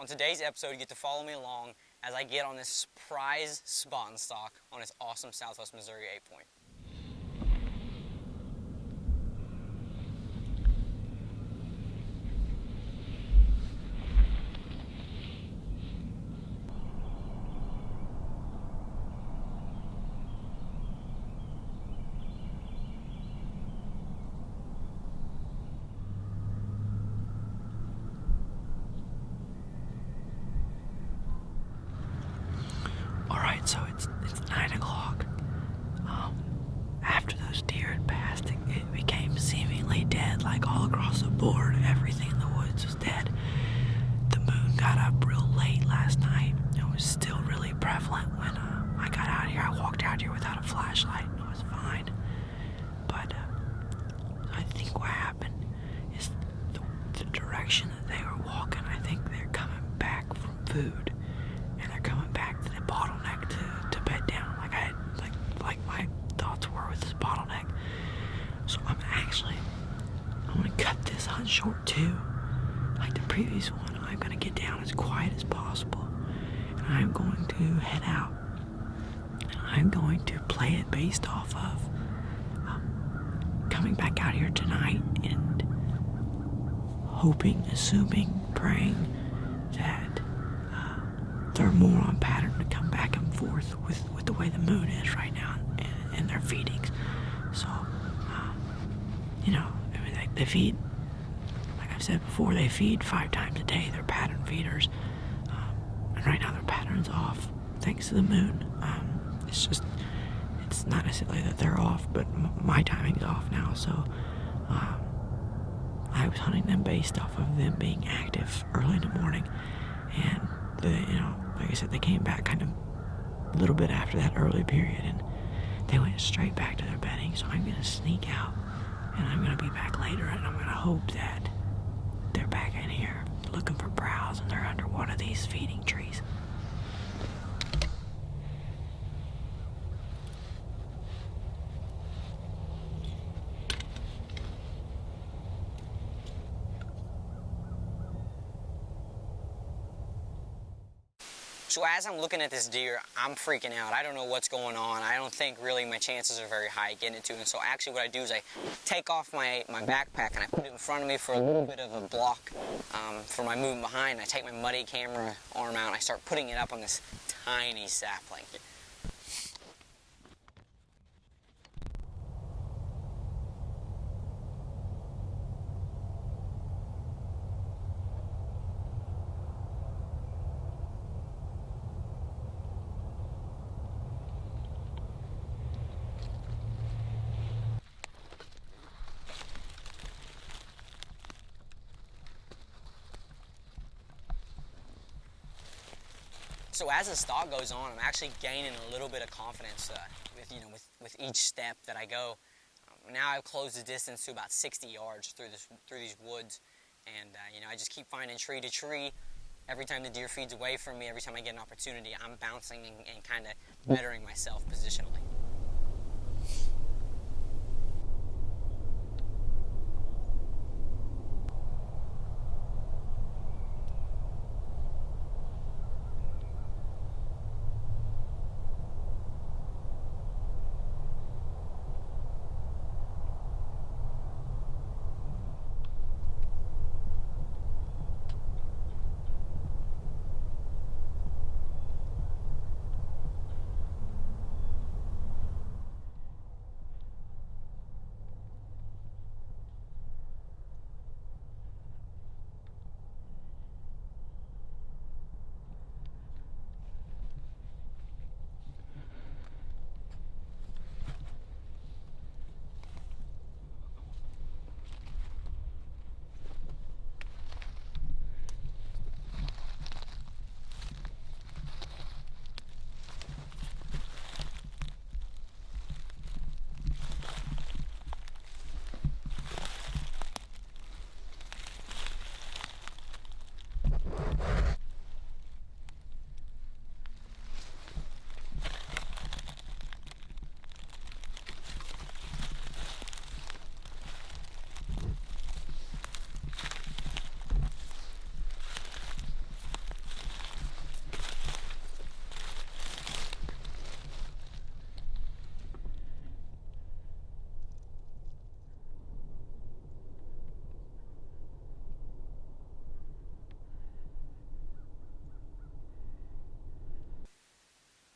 On today's episode, you get to follow me along as I get on this surprise spot and stalk on this awesome Southwest Missouri 8-point. Alright, so it's 9 o'clock. After those deer had passed, it became seemingly dead, like all across the board. Everything in the woods was dead. The moon got up real late last night. It was still really prevalent when I got out here. I walked out here without a flashlight and it was fine. But I think what happened is the direction that they were walking, I think they're coming back from food. And they're coming back to the bottleneck to bed down, like my thoughts were with this bottleneck. So I'm gonna cut this hunt short too. Like the previous one, I'm gonna get down as quiet as possible, and I'm going to head out, and I'm going to play it based off of coming back out here tonight and hoping, assuming, praying that they're more on pattern to come back and forth with the way the moon is right now in their feedings. So, they feed, like I've said before, they feed 5 times a day. They're pattern feeders. And right now their pattern's off thanks to the moon. It's not necessarily that they're off, but my timing's off now. So, I was hunting them based off of them being active early in the morning. And like I said, they came back kind of a little bit after that early period, and they went straight back to their bedding. So I'm gonna sneak out, and I'm gonna be back later, and I'm gonna hope that they're back in here looking for browse, and they're under one of these feeding trees. So as I'm looking at this deer, I'm freaking out. I don't know what's going on. I don't think really my chances are very high getting it to him. So actually what I do is I take off my backpack and I put it in front of me for a little bit of a block for my moving behind. I take my muddy camera arm out and I start putting it up on this tiny sapling. So as the stalk goes on, I'm actually gaining a little bit of confidence with each step that I go. Now I've closed the distance to about 60 yards through these woods, and I just keep finding tree to tree. Every time the deer feeds away from me, every time I get an opportunity, I'm bouncing and kind of bettering myself positionally.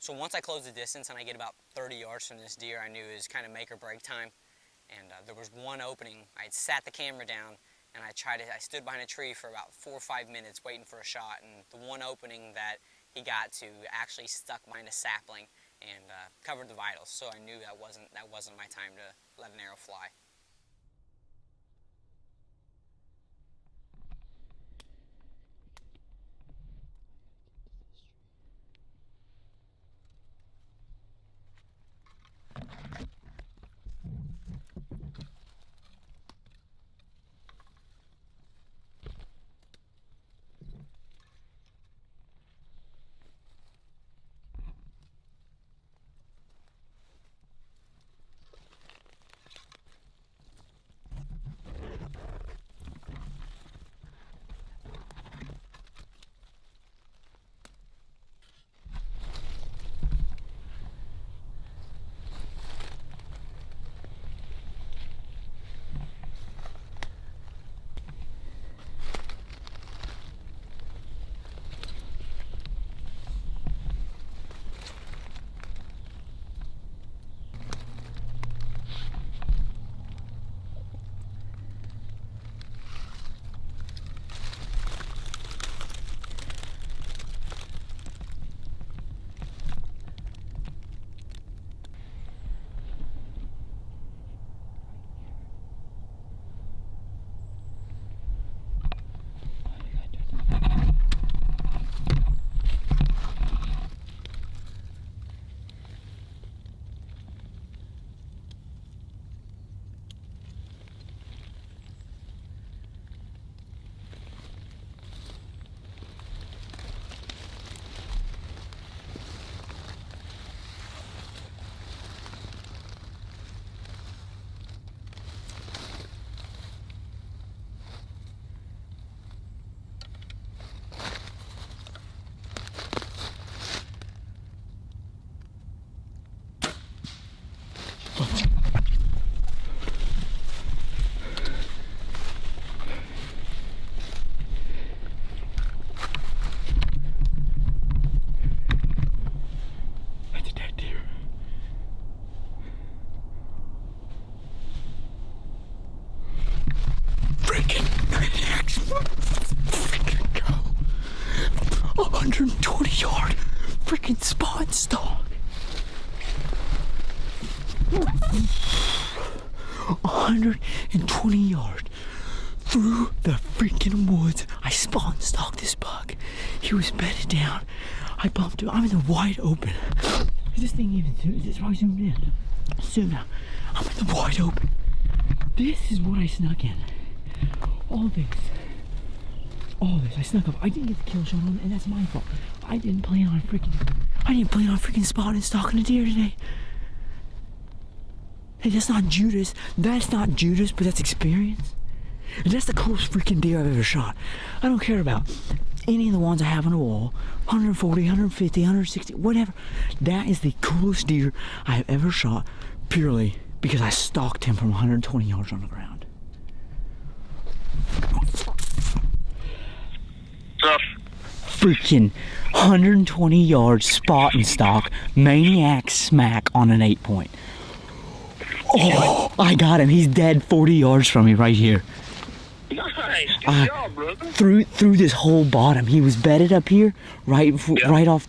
So once I closed the distance and I get about 30 yards from this deer, I knew it was kind of make or break time. And there was one opening. I had sat the camera down and I stood behind a tree for about 4 or 5 minutes waiting for a shot. And the one opening that he got to actually stuck behind a sapling and covered the vitals. So I knew that wasn't my time to let an arrow fly. Freaking Maniacs. Freaking go. 120 yard freaking spot Stalk. 120 yards through the freaking woods. I spawn stalked this buck. He was bedded down. I bumped him. I'm in the wide open. Is this thing even zoomed? Is this probably zoomed in? Zoom now. I'm in the wide open. This is what I snuck in. All this. I snuck up. I didn't get the kill shot on, and that's my fault. I didn't plan on freaking spotting and stalking a deer today. Hey, that's not Judas. That's not Judas, but that's experience. And that's the coolest freaking deer I've ever shot. I don't care about any of the ones I have on the wall. 140, 150, 160, whatever. That is the coolest deer I have ever shot, purely because I stalked him from 120 yards on the ground. Freaking 120 yards spot and stalk, Maniac smack on an 8-point. Oh, I got him. He's dead 40 yards from me right here. Nice. Good job, brother. Through this whole bottom. He was bedded up here, right off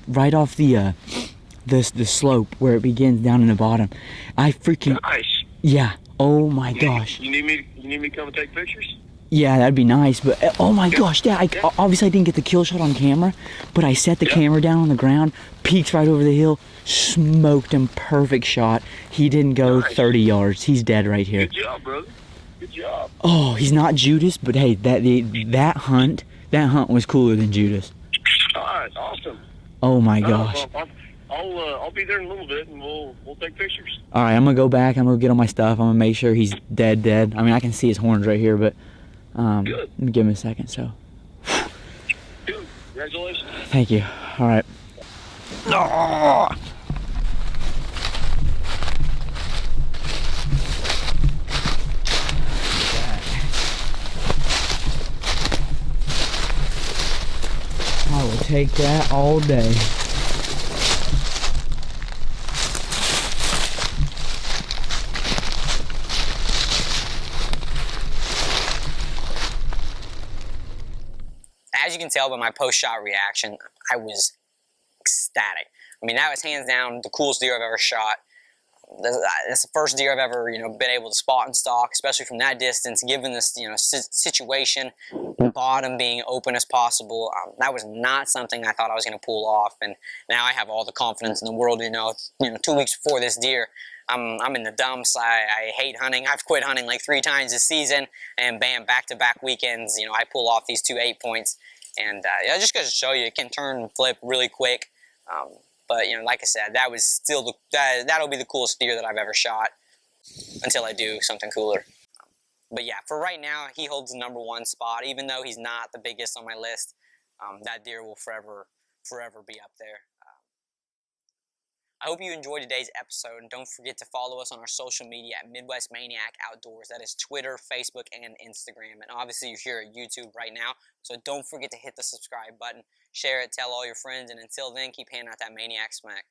the slope where it begins down in the bottom. I freaking Nice. Yeah. Oh my gosh. You need me to come and take pictures? Yeah, that'd be nice. But oh my gosh, yeah. Obviously I didn't get the kill shot on camera, but I set the camera down on the ground, peeked right over the hill, smoked him. Perfect shot. He didn't go 30 yards. He's dead right here. Good job, brother. Good job. Oh, he's not Judas, but hey, that hunt was cooler than Judas. All right, awesome. Oh my gosh. I'll be there in a little bit, and we'll take pictures. All right, I'm gonna go back. I'm gonna get all my stuff. I'm gonna make sure he's dead. I mean, I can see his horns right here, but Good. let me give him a second. So, Dude, congratulations. thank you. All right. Oh! I will take that all day. as you can tell by my post-shot reaction, I was ecstatic. I mean, that was hands down the coolest deer I've ever shot. That's the first deer I've ever, been able to spot and stalk, especially from that distance, given this, situation, bottom being open as possible. That was not something I thought I was going to pull off, and now I have all the confidence in the world. 2 weeks before this deer, I'm in the dumps. I hate hunting. I've quit hunting like 3 times this season, and bam, back-to-back weekends, I pull off these 2 8-points, and it just goes to show you it can turn and flip really quick. But like I said, that was still that'll be the coolest deer that I've ever shot until I do something cooler. But yeah, for right now, he holds the #1 spot, even though he's not the biggest on my list. That deer will forever be up there. I hope you enjoyed today's episode, and don't forget to follow us on our social media at Midwest Maniac Outdoors. That is Twitter, Facebook, and Instagram. And obviously you're here at YouTube right now, so don't forget to hit the subscribe button, share it, tell all your friends, and until then, keep handing out that Maniac smack.